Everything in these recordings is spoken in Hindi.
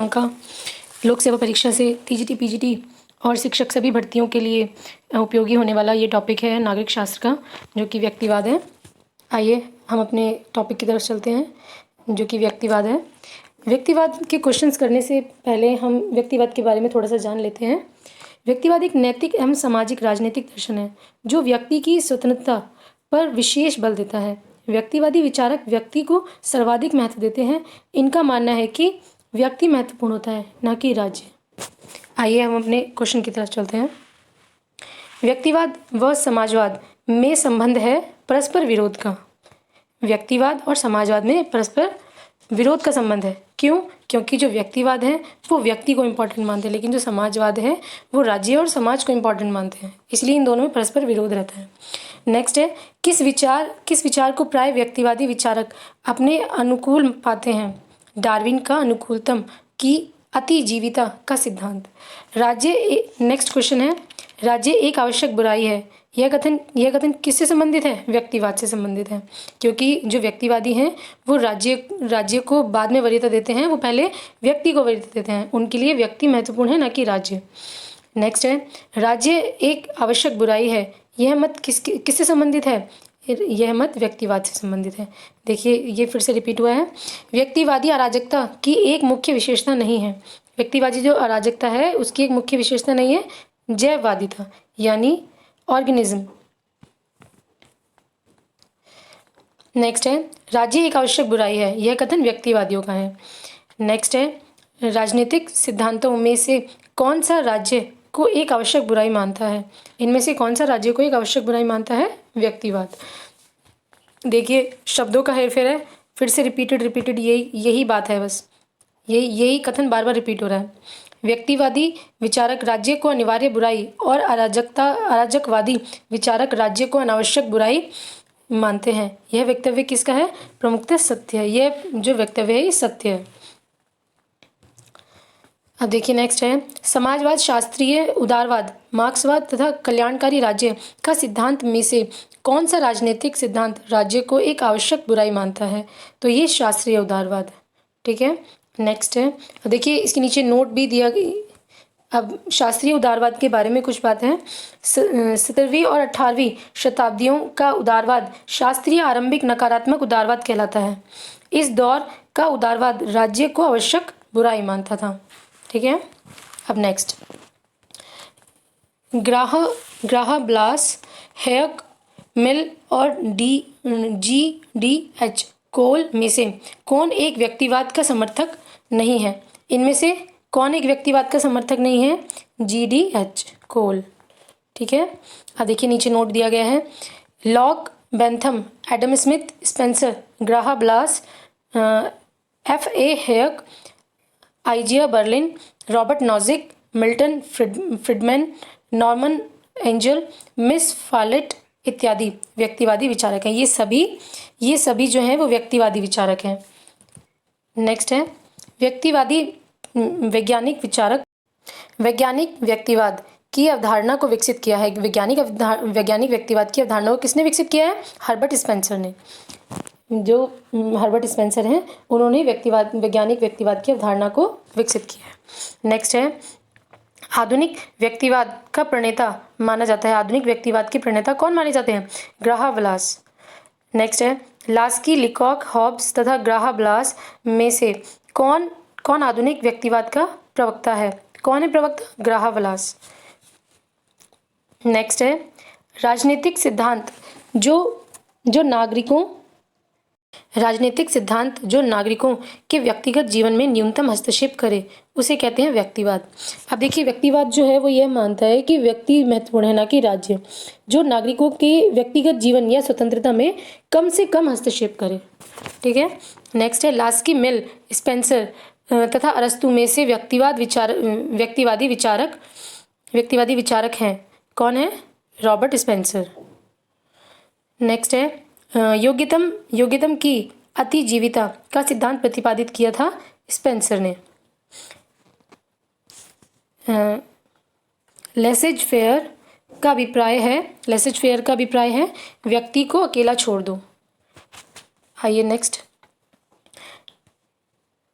का लोक सेवा परीक्षा से टीजीटी पीजीटी और शिक्षक सभी भर्तियों के लिए उपयोगी होने वाला ये टॉपिक है नागरिक शास्त्र का, जो कि व्यक्तिवाद है। आइए हम अपने टॉपिक की तरफ चलते हैं, जो कि व्यक्तिवाद है। व्यक्तिवाद के क्वेश्चंस करने से पहले हम व्यक्तिवाद के बारे में थोड़ा सा जान लेते हैं। व्यक्तिवाद एक नैतिक एवं सामाजिक राजनीतिक दर्शन है जो व्यक्ति की स्वतंत्रता पर विशेष बल देता है। व्यक्तिवादी विचारक व्यक्ति को सर्वाधिक महत्व देते हैं। इनका मानना है कि व्यक्ति महत्वपूर्ण होता है, न कि राज्य। आइए हम अपने क्वेश्चन की तरफ चलते हैं। व्यक्तिवाद व समाजवाद में संबंध है परस्पर विरोध का। व्यक्तिवाद और समाजवाद में परस्पर विरोध का संबंध है। क्यों? क्योंकि जो व्यक्तिवाद है वो व्यक्ति को इम्पोर्टेंट मानते हैं, लेकिन जो समाजवाद है वो राज्य और समाज को इम्पोर्टेंट मानते हैं, इसलिए इन दोनों में परस्पर विरोध रहता है। नेक्स्ट है, किस विचार को प्राय व्यक्तिवादी विचारक अपने अनुकूल पाते हैं? डार्विन का अनुकूलतम की अतिजीविता का सिद्धांत। नेक्स्ट क्वेश्चन है, राज्य एक आवश्यक बुराई है। यह कथन किससे संबंधित है? व्यक्तिवाद से संबंधित है, क्योंकि जो व्यक्तिवादी हैं वो राज्य को बाद में वरीयता देते हैं, वो पहले व्यक्ति को वरीयता देते हैं। उनके लिए व्यक्ति महत्वपूर्ण है, न कि राज्य। नेक्स्ट है, राज्य एक आवश्यक बुराई है। यह मत किससे संबंधित है? यह मत व्यक्तिवाद से संबंधित है। देखिए ये फिर से रिपीट हुआ है। व्यक्तिवादी अराजकता की एक मुख्य विशेषता नहीं है। व्यक्तिवादी जो अराजकता है उसकी एक मुख्य विशेषता नहीं है, जैववादिता यानी ऑर्गेनिज्म। नेक्स्ट है, राज्य एक आवश्यक बुराई है। यह कथन व्यक्तिवादियों का है। नेक्स्ट है, राजनीतिक सिद्धांतों में से कौन सा राज्य को एक आवश्यक बुराई मानता है? इनमें से कौन सा राज्य को एक आवश्यक बुराई मानता है? व्यक्तिवाद। देखिए शब्दों का हेरफेर है, फिर से रिपीटेड यही बात है, बस यही कथन बार बार रिपीट हो रहा है। व्यक्तिवादी विचारक राज्य को अनिवार्य बुराई और अराजकवादी विचारक राज्य को अनावश्यक बुराई मानते हैं। यह वक्तव्य किसका है? प्रमुखतः सत्य है। यह जो वक्तव्य है ये सत्य है। अब देखिए नेक्स्ट है, समाजवाद, शास्त्रीय उदारवाद, मार्क्सवाद तथा कल्याणकारी राज्य का सिद्धांत में से कौन सा राजनीतिक सिद्धांत राज्य को एक आवश्यक बुराई मानता है? तो ये शास्त्रीय उदारवाद। ठीक है, नेक्स्ट है, देखिए इसके नीचे नोट भी दिया गया। अब शास्त्रीय उदारवाद के बारे में कुछ बातें हैं। 17वीं और 18वीं शताब्दियों का उदारवाद शास्त्रीय आरंभिक नकारात्मक उदारवाद कहलाता है। इस दौर का उदारवाद राज्य को आवश्यक बुराई मानता था। ठीक है, अब नेक्स्ट, ग्राहम-ब्लास, हैयक, मिल और GDH कोल में से कौन एक व्यक्तिवाद का समर्थक नहीं है? इनमें से कौन एक व्यक्तिवाद का समर्थक नहीं है? GDH कोल। ठीक है, अब देखिए नीचे नोट दिया गया है। Locke, Bentham, Adam Smith, Spencer, Graham Wallas, FA Hayek, Isaiah Berlin, Robert Nozick, Milton Friedman, Norman Angell, Miss Follett इत्यादि व्यक्तिवादी विचारक हैं। ये सभी जो हैं वो व्यक्तिवादी विचारक हैं। नेक्स्ट है, व्यक्तिवादी वैज्ञानिक व्यक्तिवाद की अवधारणा को विकसित किया है। वैज्ञानिक व्यक्तिवाद की अवधारणा को किसने विकसित किया है? हर्बर्ट स्पेंसर ने। जो हर्बर्ट स्पेंसर हैं उन्होंने वैज्ञानिक व्यक्तिवाद की अवधारणा को विकसित किया है। नेक्स्ट है, आधुनिक व्यक्तिवाद का प्रणेता माना जाता है। आधुनिक व्यक्तिवाद के प्रणेता कौन माने जाते हैं? ग्राहम-ब्लास। नेक्स्ट है, लास्की, लिकॉक, हॉब्स तथा ग्राहम-ब्लास में से कौन आधुनिक व्यक्तिवाद का प्रवक्ता है? कौन है प्रवक्ता? ग्राहम-ब्लास। नेक्स्ट है, राजनीतिक सिद्धांत जो नागरिकों के व्यक्तिगत जीवन में न्यूनतम हस्तक्षेप करे उसे कहते हैं व्यक्तिवाद। अब देखिए व्यक्तिवाद जो है वो यह मानता है कि व्यक्ति महत्वपूर्ण है, ना कि राज्य, जो नागरिकों के व्यक्तिगत जीवन या स्वतंत्रता में कम से कम हस्तक्षेप करे। ठीक है, नेक्स्ट है, लास्की, मिल, स्पेंसर तथा अरस्तु में से व्यक्तिवादी विचारक हैं। कौन है? Robert Spencer. नेक्स्ट है, योग्यतम की अतिजीविता का सिद्धांत प्रतिपादित किया था स्पेंसर ने। लेसेज फेयर का अभिप्राय है व्यक्ति को अकेला छोड़ दो। आइए नेक्स्ट,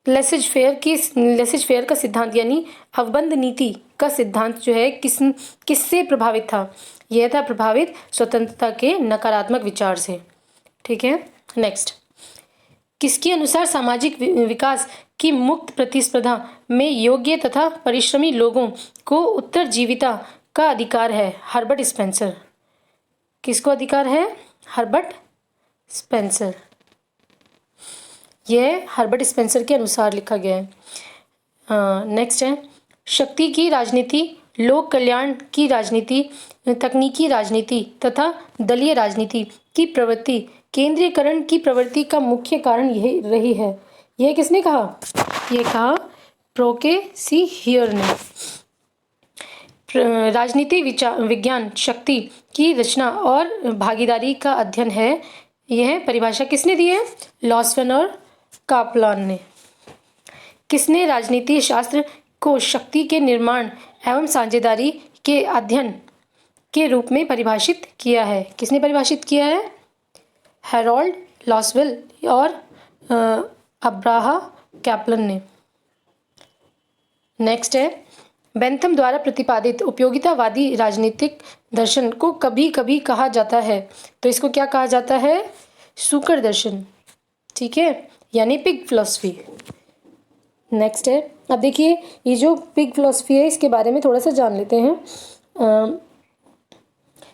लेसेज फेयर का सिद्धांत यानी अवबंध नीति का सिद्धांत जो है किससे प्रभावित था? यह था प्रभावित स्वतंत्रता के नकारात्मक विचार से। ठीक है, नेक्स्ट, किसके अनुसार सामाजिक विकास की मुक्त प्रतिस्पर्धा में योग्य तथा परिश्रमी लोगों को उत्तरजीविता का अधिकार है? Herbert Spencer. किसको अधिकार है? Herbert Spencer. यह हर्बर्ट स्पेंसर के अनुसार लिखा गया है। नेक्स्ट है, शक्ति की राजनीति, लोक कल्याण की राजनीति, तकनीकी राजनीति तथा दलीय राजनीति की प्रवृत्ति केंद्रीयकरण की प्रवृत्ति का मुख्य कारण यही रही है। यह किसने कहा? यह कहा प्रोकेसियर ने। राजनीति विज्ञान शक्ति की रचना और भागीदारी का अध्ययन है। यह परिभाषा किसने दी है? लॉसवेल और कापलान ने। किसने राजनीति शास्त्र को शक्ति के निर्माण एवं साझेदारी के अध्ययन के रूप में परिभाषित किया है? किसने परिभाषित किया है? हैरोल्ड लॉसवेल और अब्राहा कैपलन ने। नेक्स्ट है, बेंथम द्वारा प्रतिपादित उपयोगितावादी राजनीतिक दर्शन को कभी कभी कहा जाता है, तो इसको क्या कहा जाता है? सूकर दर्शन। ठीक है, यानी पिग फिलॉसफी। नेक्स्ट है, अब देखिए ये जो पिग फिलॉसफी है इसके बारे में थोड़ा सा जान लेते हैं।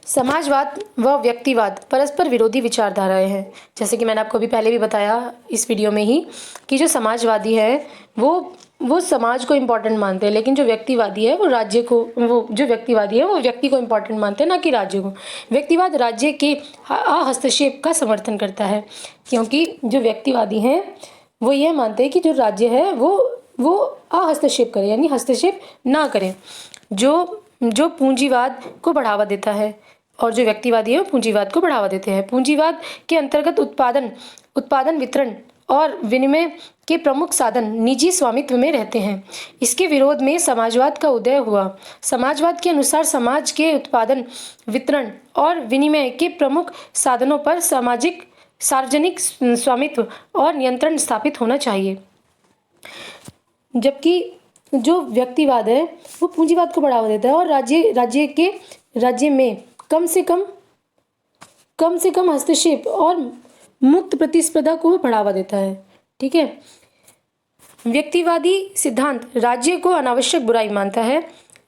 समाजवाद व व्यक्तिवाद परस्पर विरोधी विचारधाराएं हैं। जैसे कि मैंने आपको अभी पहले भी बताया इस वीडियो में ही कि जो समाजवादी है वो समाज को इम्पोर्टेंट मानते हैं, लेकिन जो व्यक्तिवादी है वो व्यक्तिवादी है वो व्यक्ति को इम्पोर्टेंट मानते हैं, ना कि राज्य को। व्यक्तिवाद राज्य के हस्तक्षेप का समर्थन करता है, क्योंकि जो व्यक्तिवादी हैं वो यह मानते हैं कि जो राज्य है वो हस्तक्षेप करे, यानी हस्तक्षेप ना करें, जो पूंजीवाद को बढ़ावा देता है, और जो व्यक्तिवादी है वो पूंजीवाद को बढ़ावा देते हैं। पूंजीवाद के अंतर्गत उत्पादन वितरण और विनिमय के प्रमुख साधन निजी स्वामित्व में रहते हैं। इसके विरोध में समाजवाद का उदय हुआ। समाजवाद के अनुसार समाज के उत्पादन वितरण और विनिमय के प्रमुख साधनों पर सार्वजनिक स्वामित्व और नियंत्रण स्थापित होना चाहिए, जबकि जो व्यक्तिवाद है वो पूंजीवाद को बढ़ावा देता है और राज्य में कम से कम हस्तक्षेप और मुक्त प्रतिस्पर्धा को बढ़ावा देता है। ठीक है, व्यक्तिवादी सिद्धांत राज्य को अनावश्यक बुराई मानता है।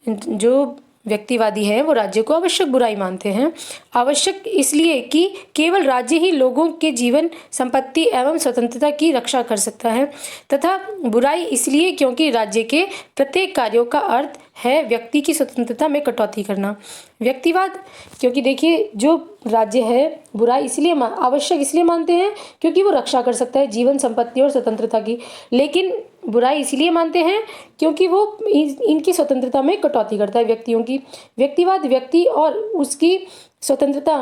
जो व्यक्तिवादी है वो राज्य को आवश्यक बुराई मानते हैं। आवश्यक इसलिए कि केवल राज्य ही लोगों के जीवन, संपत्ति एवं स्वतंत्रता की रक्षा कर सकता है, तथा बुराई इसलिए क्योंकि राज्य के प्रत्येक कार्यों का अर्थ है व्यक्ति की स्वतंत्रता में कटौती करना। व्यक्तिवाद, क्योंकि देखिए जो राज्य है बुराई इसलिए आवश्यक इसलिए मानते हैं क्योंकि वो रक्षा कर सकता है जीवन, संपत्ति और स्वतंत्रता की, लेकिन बुराई इसलिए मानते हैं क्योंकि वो इनकी स्वतंत्रता में कटौती करता है व्यक्तियों की। व्यक्तिवाद व्यक्ति और उसकी स्वतंत्रता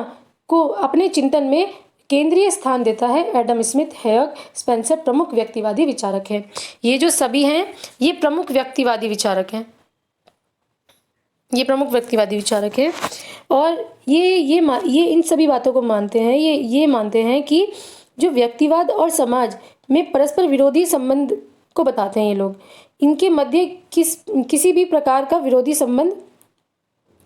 को अपने चिंतन में केंद्रीय स्थान देता है। एडम स्मिथ, हेयक, स्पेंसर प्रमुख व्यक्तिवादी विचारक हैं। ये जो सभी हैं ये प्रमुख व्यक्तिवादी विचारक हैं। और ये इन सभी बातों को मानते हैं। ये मानते हैं कि जो व्यक्तिवाद और समाज में परस्पर विरोधी संबंध को बताते हैं ये लोग, इनके मध्य किसी भी प्रकार का विरोधी संबंध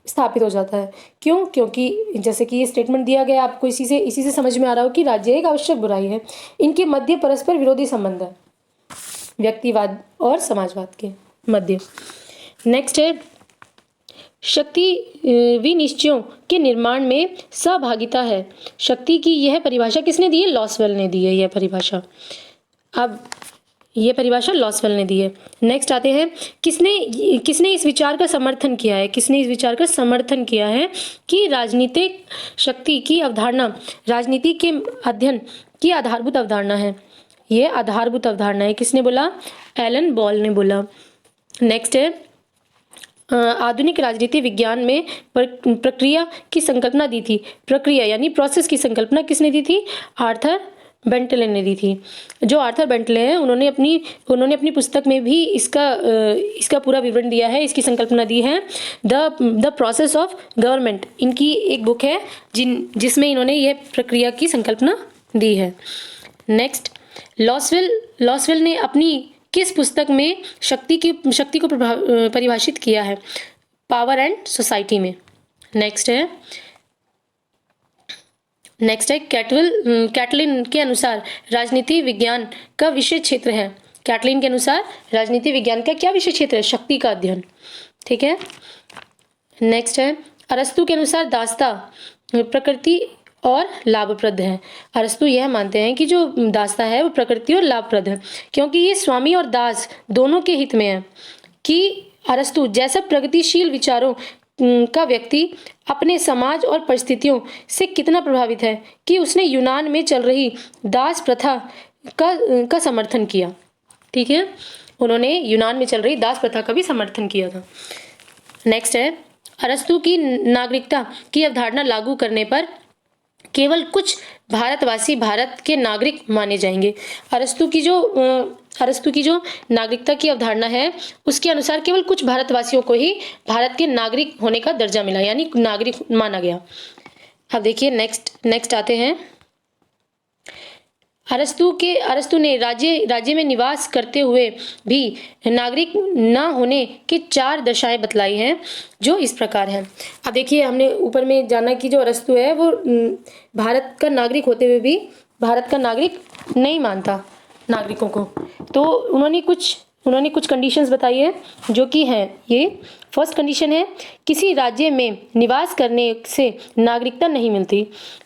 स्थापित हो जाता है। क्यों? क्योंकि जैसे कि ये स्टेटमेंट दिया गया आपको इसी से समझ में आ रहा हो कि राज्य एक आवश्यक बुराई है। इनके मध्य परस्पर विरोधी संबंध है व्यक्तिवाद और समाजवाद के मध्य। नेक्स्ट है, शक्ति विनिश्चयों के निर्माण में सहभागिता है। शक्ति की यह परिभाषा किसने दी है? लॉसवेल ने दी है यह परिभाषा। अब ये परिभाषा लॉसवेल ने दी है। नेक्स्ट आते हैं, किसने इस विचार का समर्थन किया है? कि राजनीतिक शक्ति की अवधारणा राजनीति के अध्ययन की आधारभूत अवधारणा है। यह आधारभूत अवधारणा है। किसने बोला? एलन बॉल ने बोला। नेक्स्ट है, आधुनिक राजनीति विज्ञान में प्रक्रिया की संकल्पना दी थी। प्रक्रिया यानी प्रोसेस की संकल्पना किसने दी थी? आर्थर बेंटले ने दी थी। जो आर्थर बेंटले हैं उन्होंने अपनी पुस्तक में भी इसका पूरा विवरण दिया है, इसकी संकल्पना दी है। द प्रोसेस ऑफ गवर्नमेंट इनकी एक बुक है जिसमें इन्होंने ये प्रक्रिया की संकल्पना दी है। नेक्स्ट, लॉसवेल ने अपनी किस पुस्तक में शक्ति को परिभाषित किया है? पावर एंड सोसाइटी में। नेक्स्ट है कैटलिन के अनुसार राजनीति विज्ञान का विषय क्षेत्र है। कैटलिन के अनुसार राजनीति विज्ञान का क्या विषय क्षेत्र है? शक्ति का अध्ययन। ठीक है। नेक्स्ट है अरस्तु के अनुसार दास्ता प्रकृति और लाभप्रद है। अरस्तु यह मानते हैं कि जो दास्ता है वो प्रकृति और लाभप्रद है, क्योंकि ये स्वामी और दास दोनों के हित में है। कि अरस्तु जैसा प्रगतिशील विचारों का व्यक्ति अपने समाज और परिस्थितियों से कितना प्रभावित है कि उसने यूनान में चल रही दास प्रथा का समर्थन किया। ठीक है, उन्होंने यूनान में चल रही दास प्रथा का भी समर्थन किया था। नेक्स्ट है अरस्तु की नागरिकता की अवधारणा लागू करने पर केवल कुछ भारतवासी भारत के नागरिक माने जाएंगे। अरस्तु की जो नागरिकता की अवधारणा है उसके अनुसार केवल कुछ भारतवासियों को ही भारत के नागरिक होने का दर्जा मिला, यानी नागरिक माना गया। अब देखिए नेक्स्ट आते हैं। अरस्तु ने राज्य में निवास करते हुए भी नागरिक न होने के 4 दशाएं बतलाई हैं, जो इस प्रकार हैं। अब देखिए हमने ऊपर में जाना कि जो अरस्तु है वो भारत का नागरिक होते हुए भी भारत का नागरिक नहीं मानता नागरिकों को। तो उन्होंने कुछ कंडीशंस बताई है जो कि हैं ये। फर्स्ट कंडीशन है किसी राज्य में निवास करने से नागरिकता नहीं मिलती,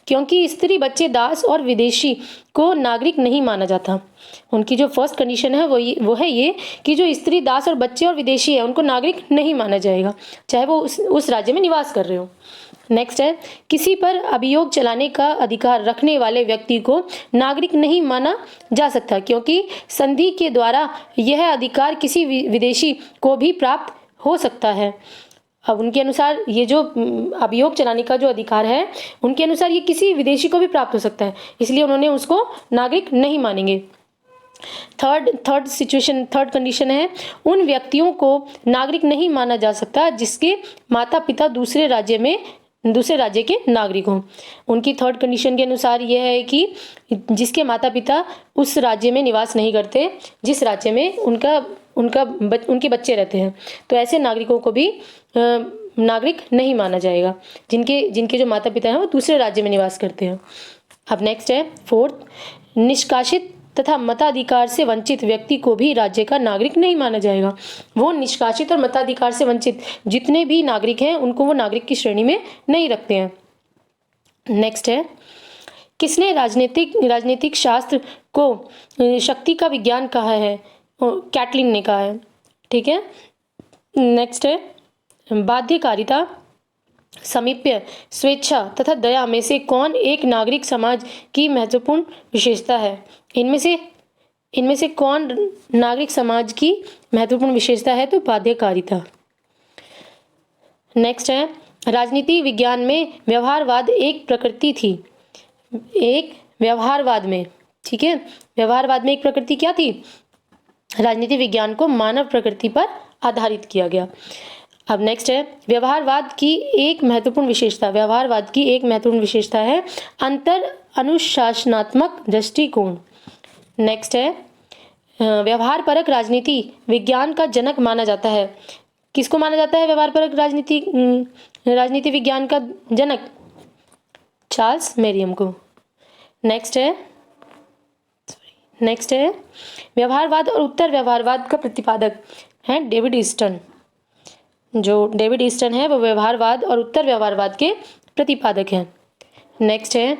क्योंकि स्त्री, बच्चे, दास और विदेशी को नागरिक नहीं माना जाता। उनकी जो फर्स्ट कंडीशन है वो है ये कि जो स्त्री, दास और बच्चे और विदेशी है उनको नागरिक नहीं माना जाएगा, चाहे वो उस राज्य में निवास कर रहे हो। नेक्स्ट है किसी पर अभियोग चलाने का अधिकार रखने वाले व्यक्ति को नागरिक नहीं माना जा सकता, क्योंकि संधि के द्वारा यह अधिकार किसी विदेशी को भी प्राप्त हो सकता है। अब उनके अनुसार ये जो अभियोग चलाने का जो अधिकार है उनके अनुसार ये किसी विदेशी को भी प्राप्त हो सकता है, इसलिए उन्होंने उसको नागरिक नहीं मानेंगे। थर्ड कंडीशन है उन व्यक्तियों को नागरिक नहीं माना जा सकता जिसके माता पिता दूसरे राज्य के नागरिक हों। उनकी थर्ड कंडीशन के अनुसार यह है कि जिसके माता पिता उस राज्य में निवास नहीं करते जिस राज्य में उनके बच्चे रहते हैं, तो ऐसे नागरिकों को भी नागरिक नहीं माना जाएगा जिनके जो माता पिता हैं वो दूसरे राज्य में निवास करते हैं। अब नेक्स्ट है फोर्थ, निष्कासित तथा मताधिकार से वंचित व्यक्ति को भी राज्य का नागरिक नहीं माना जाएगा। वो निष्कासित और मताधिकार से वंचित जितने भी नागरिक हैं उनको वो नागरिक की श्रेणी में नहीं रखते हैं। नेक्स्ट है किसने राजनीतिक शास्त्र को शक्ति का विज्ञान कहा है? कैटलिन ने कहा है। ठीक है। नेक्स्ट है बाध्यकारिता, समीप्य, स्वेच्छा तथा दया में से कौन एक नागरिक समाज की महत्वपूर्ण विशेषता है? इनमें से कौन नागरिक समाज की महत्वपूर्ण विशेषता है? तो बाध्यकारिता। नेक्स्ट है राजनीति विज्ञान में व्यवहारवाद एक प्रकृति थी। व्यवहारवाद में एक प्रकृति क्या थी? राजनीति विज्ञान को मानव प्रकृति पर आधारित किया गया। अब नेक्स्ट है व्यवहारवाद की एक महत्वपूर्ण विशेषता है अंतर अनुशासनात्मक दृष्टिकोण। नेक्स्ट है व्यवहारपरक राजनीति विज्ञान का जनक माना जाता है। किसको माना जाता है व्यवहारपरक राजनीति विज्ञान का जनक? चार्ल्स मेरियम को। नेक्स्ट है व्यवहारवाद और उत्तर व्यवहारवाद का प्रतिपादक है डेविड ईस्टन। जो डेविड ईस्टन है वो व्यवहारवाद और उत्तर व्यवहारवाद के प्रतिपादक हैं। नेक्स्ट है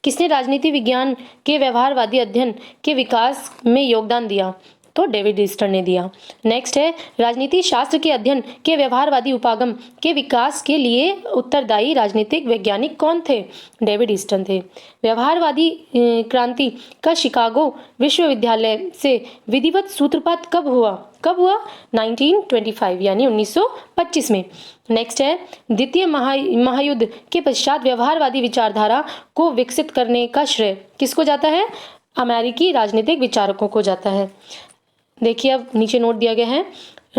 किसने राजनीति विज्ञान के व्यवहारवादी अध्ययन के विकास में योगदान दिया? तो डेविड ईस्टन ने दिया। नेक्स्ट है राजनीति शास्त्र के अध्ययन के व्यवहारवादी उपागम के विकास के लिए उत्तरदायी राजनीतिक वैज्ञानिक कौन थे? डेविड ईस्टन थे। व्यवहारवादी क्रांति का शिकागो विश्वविद्यालय से विधिवत सूत्रपात कब हुआ? 1925 यानी 1925 में। नेक्स्ट है द्वितीय महायुद्ध के पश्चात व्यवहारवादी विचारधारा को विकसित करने का श्रेय किसको जाता है? अमेरिकी राजनीतिक विचारकों को जाता है। देखिए अब नीचे नोट दिया गया है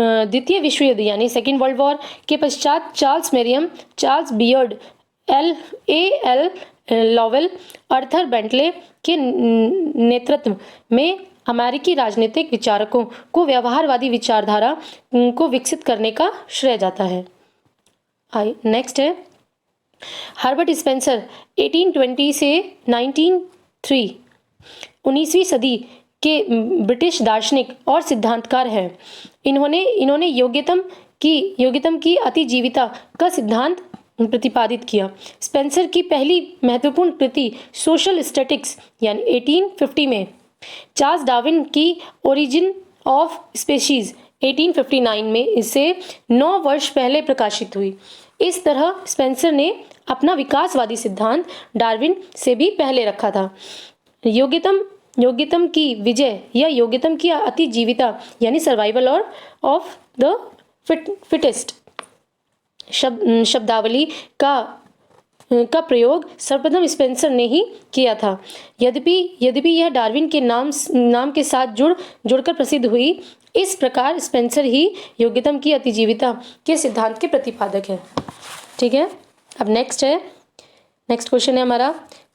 द्वितीय विश्व युद्ध यानी सेकेंड वर्ल्ड वॉर के पश्चात Charles Merriam, Charles Beard, L Lowell, Arthur Bentley के नेतृत्व में अमेरिकी राजनीतिक विचारकों को व्यवहारवादी विचारधारा को विकसित करने का श्रेय जाता है। नेक्स्ट है हर्बर्ट स्पेंसर 1820 से 1903 19वीं सदी के ब्रिटिश दार्शनिक और सिद्धांतकार हैं। इन्होंने योग्यतम की अतिजीविता का सिद्धांत प्रतिपादित किया। स्पेंसर की पहली महत्वपूर्ण कृति सोशल स्टैटिक्स यानी 1850 में, चार्ल्स डार्विन की ओरिजिन ऑफ स्पीशीज 1859 में इससे 9 वर्ष पहले प्रकाशित हुई। इस तरह स्पेंसर ने अपना विकासवादी सिद्धांत डार्विन से भी पहले रखा था। योग्यतम की विजय या योग्यतम की अतिजीविता यानी सर्वाइवल और ऑफ द फिटेस्ट शब्दावली का प्रयोग सर्वप्रथम स्पेंसर ने ही किया था। यद्यपि यह डार्विन के नाम के साथ जुड़कर प्रसिद्ध हुई। इस प्रकार स्पेंसर ही योग्यतम की अतिजीविता के सिद्धांत के प्रतिपादक है। ठीक है, अब नेक्स्ट क्वेश्चन है हमारा,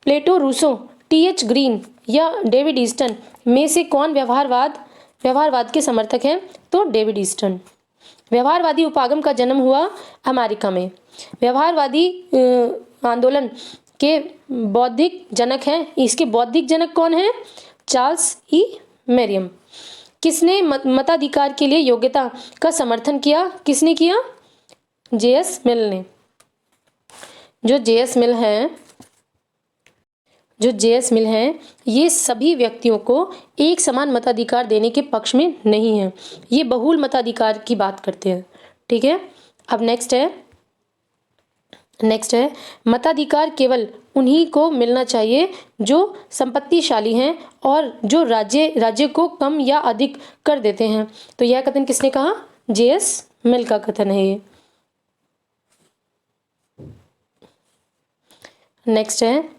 प्लेटो, रूसो, टी.एच. ग्रीन या डेविड ईस्टन में से कौन व्यवहारवाद के समर्थक हैं? तो डेविड ईस्टन। व्यवहारवादी उपागम का जन्म हुआ अमेरिका में। व्यवहारवादी आंदोलन के बौद्धिक जनक हैं। इसके बौद्धिक जनक कौन हैं? Charles E मेरियम। किसने मताधिकार के लिए योग्यता का समर्थन किया? किसने किया? जे.एस. मिल ने। जो जे.एस. मिल हैं ये सभी व्यक्तियों को एक समान मताधिकार देने के पक्ष में नहीं है। ये बहुल मताधिकार की बात करते हैं। ठीक है, अब नेक्स्ट है मताधिकार केवल उन्हीं को मिलना चाहिए जो संपत्तिशाली हैं और जो राज्य को कम या अधिक कर देते हैं। तो यह कथन किसने कहा? जे.एस. मिल का कथन है ये। नेक्स्ट है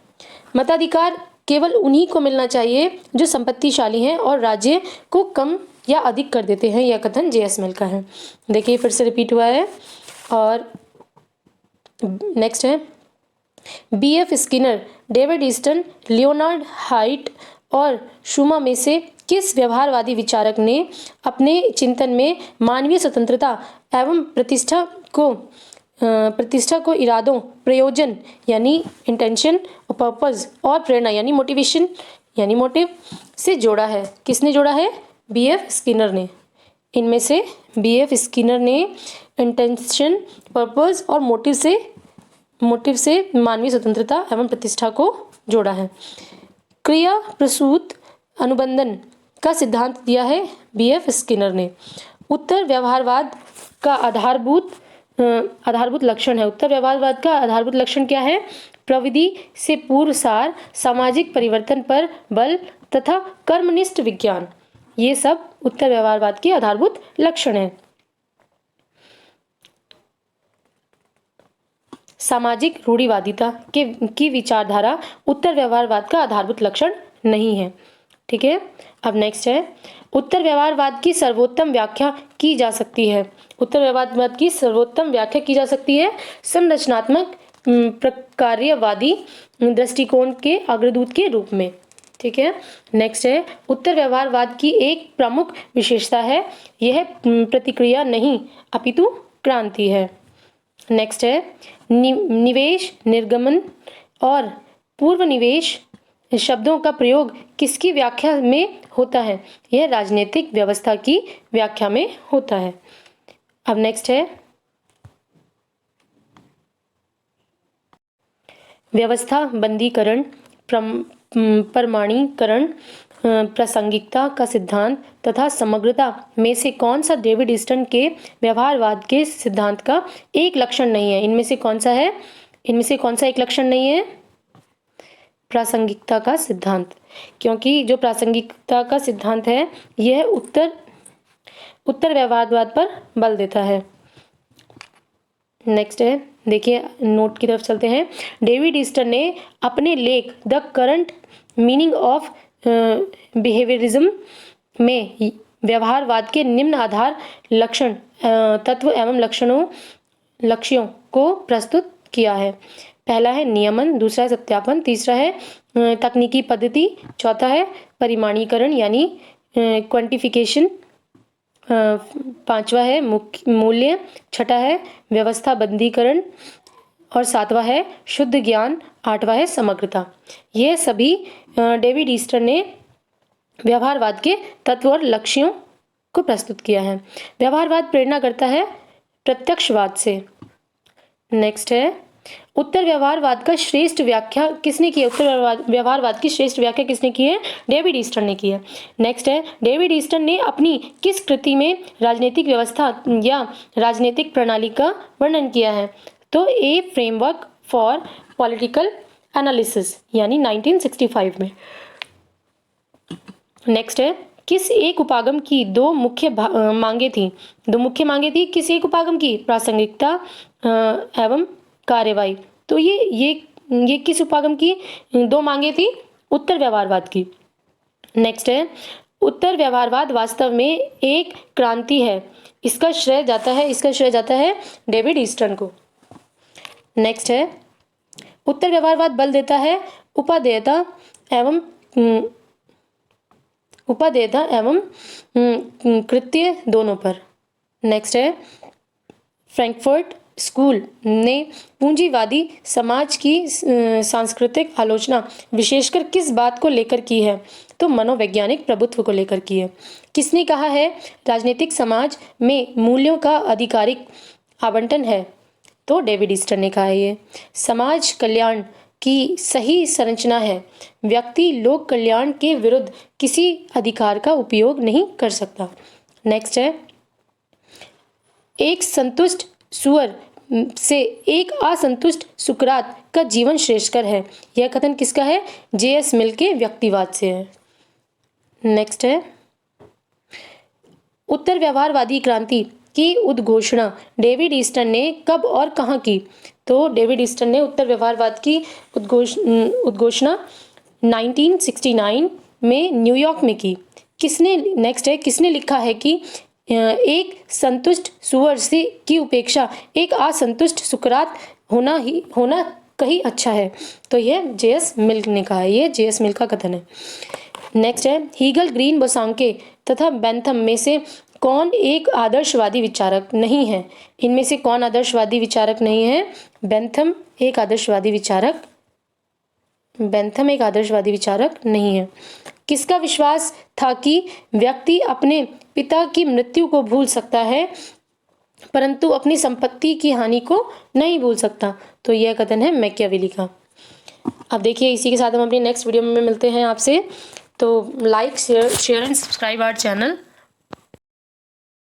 मताधिकार केवल उन्हीं को मिलना चाहिए जो संपत्तिशाली हैं और राज्य को कम या अधिक कर देते हैं। यह कथन जे.एस. मिल का है। देखिए फिर से रिपीट हुआ है। और नेक्स्ट है B F. Skinner, David Easton, Leonard White और शूमा में से किस व्यवहारवादी विचारक ने अपने चिंतन में मानवीय स्वतंत्रता एवं प्रतिष्ठा को इरादों, प्रयोजन यानी इंटेंशन, और पर्पस और प्रेरणा यानी मोटिवेशन यानी मोटिव से जोड़ा है? किसने जोड़ा है? बी.एफ. स्किनर ने। इनमें से बी.एफ. स्किनर ने इंटेंशन, पर्पस और मोटिव से मानवीय स्वतंत्रता एवं प्रतिष्ठा को जोड़ा है। क्रिया प्रसूत अनुबंधन का सिद्धांत दिया है बी.एफ. स्किनर ने। उत्तर व्यवहारवाद का आधारभूत लक्षण है। उत्तर व्यवहारवाद का आधारभूत लक्षण क्या है? प्रविधि से पूर्व सार, सामाजिक परिवर्तन पर बल तथा कर्मनिष्ठ विज्ञान। ये सब उत्तर व्यवहारवाद के आधारभूत लक्षण हैं। सामाजिक रूढ़िवादिता की विचारधारा उत्तर व्यवहारवाद का आधारभूत लक्षण नहीं है। ठीक है, अब नेक्स्ट है उत्तर व्यवहारवाद की सर्वोत्तम व्याख्या की जा सकती है। उत्तर व्यवहारवाद की सर्वोत्तम व्याख्या की जा सकती है संरचनात्मक प्रकार्यवादी दृष्टिकोण के अग्रदूत के रूप में। ठीक है, नेक्स्ट है उत्तर व्यवहारवाद की एक प्रमुख विशेषता है यह प्रतिक्रिया नहीं अपितु क्रांति है। नेक्स्ट है निवेश, निर्गमन और पूर्व निवेश शब्दों का प्रयोग किसकी व्याख्या में होता है? यह राजनीतिक व्यवस्था की व्याख्या में होता है। अब नेक्स्ट है व्यवस्था बंदीकरण, प्रमाणीकरण, प्रासंगिकता का सिद्धांत तथा समग्रता में से कौन सा डेविड ईस्टन के व्यवहारवाद के सिद्धांत का एक लक्षण नहीं है? इनमें से कौन सा है? इनमें से कौन सा एक लक्षण नहीं है? प्रासंगिकता का सिद्धांत, क्योंकि जो प्रासंगिकता का सिद्धांत है यह उत्तर व्यवहारवाद पर बल देता है। नेक्स्ट है देखिए नोट की तरफ चलते हैं। डेविड ईस्टन ने अपने लेख the current meaning of behaviourism में व्यवहारवाद के निम्न आधार लक्षण, तत्व एवं लक्ष्यों को प्रस्तुत किया है। पहला है नियमन, दूसरा है सत्यापन, तीसरा है तकनीकी पद्धति, चौथा है परिमाणीकरण यानी क्वांटिफिकेशन, पांचवा है मूल्य, छठा है व्यवस्था बंदीकरण और सातवां है शुद्ध ज्ञान, आठवां है समग्रता। ये सभी डेविड ईस्टर ने व्यवहारवाद के तत्व और लक्ष्यों को प्रस्तुत किया है। व्यवहारवाद प्रेरणा करता है प्रत्यक्षवाद से। नेक्स्ट है उत्तर व्यवहारवाद का श्रेष्ठ व्याख्या किसने की है? उत्तर व्यवहारवाद की श्रेष्ठ व्याख्या किसने की है? डेविड ईस्टर ने की है। नेक्स्ट है डेविड ईस्टर ने अपनी किस कृति में राजनीतिक व्यवस्था या राजनीतिक प्रणाली का वर्णन किया है? तो ए फ्रेमवर्क फॉर पॉलिटिकल एनालिसिस, यानी 1965 में। नेक्स्ट है किस एक उपागम की दो मुख्य मांगे थी? दो मुख्य मांगे थी किस एक उपागम की? प्रासंगिकता एवं कार्यवाही। तो ये किस उपागम की दो मांगे थी? उत्तर व्यवहारवाद की। नेक्स्ट है उत्तर व्यवहारवाद वास्तव में एक क्रांति है, इसका श्रेय जाता है डेविड ईस्टर्न को। नेक्स्ट है उत्तर व्यवहारवाद बल देता है उपादेयता एवं कृत्य दोनों पर। नेक्स्ट है फ्रैंकफर्ट स्कूल ने पूंजीवादी समाज की सांस्कृतिक आलोचना विशेषकर किस बात को लेकर की है? तो मनोवैज्ञानिक प्रभुत्व को लेकर की है। किसने कहा है राजनीतिक समाज में मूल्यों का आधिकारिक आवंटन है? तो डेविड ईस्टर ने कहा है। ये समाज कल्याण की सही संरचना है, व्यक्ति लोक कल्याण के विरुद्ध किसी अधिकार का उपयोग नहीं कर सकता। नेक्स्ट है एक संतुष्ट सुअर से एक असंतुष्ट सुकरात का जीवन श्रेष्ठकर है। यह कथन किसका है? J.S. मिल के व्यक्तिवाद से है। नेक्स्ट है उत्तर व्यवहारवादी क्रांति की उद्घोषणा डेविड ईस्टर ने कब और कहाँ की? तो डेविड ईस्टर ने उत्तर व्यवहारवाद की उद्घोषणा 1969 में न्यूयॉर्क में की। किसने लिखा है कि एक संतुष्ट सुअर से की उपेक्षा एक असंतुष्ट सुकरात होना कहीं अच्छा है? तो यह J.S. मिल ने कहा है। ये J.S. मिल का कथन है। नेक्स्ट है हीगल, ग्रीन, बोसांके तथा बेंथम में से कौन एक आदर्शवादी विचारक नहीं है? इनमें से कौन आदर्शवादी विचारक नहीं है? बेंथम एक आदर्शवादी विचारक नहीं है। किसका विश्वास था कि व्यक्ति अपने पिता की मृत्यु को भूल सकता है परंतु अपनी संपत्ति की हानि को नहीं भूल सकता? तो यह कथन है मैकियावेली का। अब देखिए इसी के साथ हम अपनी नेक्स्ट वीडियो में मिलते हैं आपसे। तो like share and subscribe our channel.